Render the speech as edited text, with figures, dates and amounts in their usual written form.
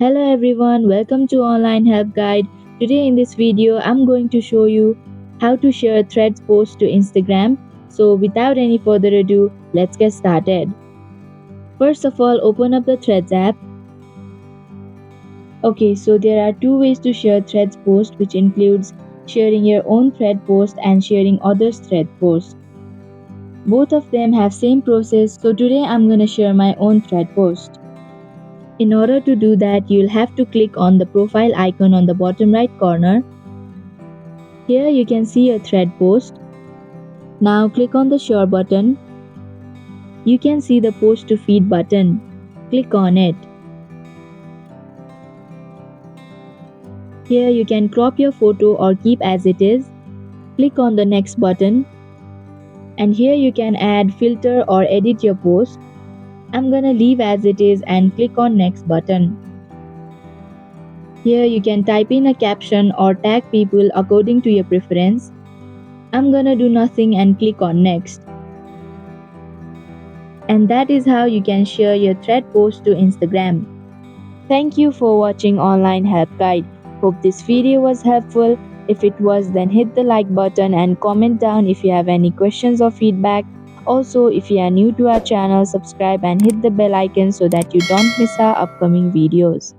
Hello everyone, welcome to Online Help Guide. Today in this video, I'm going to show you how to share Threads post to Instagram. So without any further ado, let's get started. First of all, open up the Threads app. Okay, so there are two ways to share Threads post, which includes sharing your own thread post and sharing others' thread post. Both of them have same process, so today I'm gonna share my own thread post. In order to do that, you'll have to click on the profile icon on the bottom right corner. Here you can see a thread post. Now click on the share button. You can see the post to feed button. Click on it. Here you can crop your photo or keep as it is. Click on the next button. And here you can add filter or edit your post. I'm gonna leave as it is and click on next button. Here you can type in a caption or tag people according to your preference. I'm gonna do nothing and click on next. And that is how you can share your thread post to Instagram. Thank you for watching Online Help Guide. Hope this video was helpful. If it was, then hit the like button and comment down if you have any questions or feedback. Also, if you are new to our channel, subscribe and hit the bell icon so that you don't miss our upcoming videos.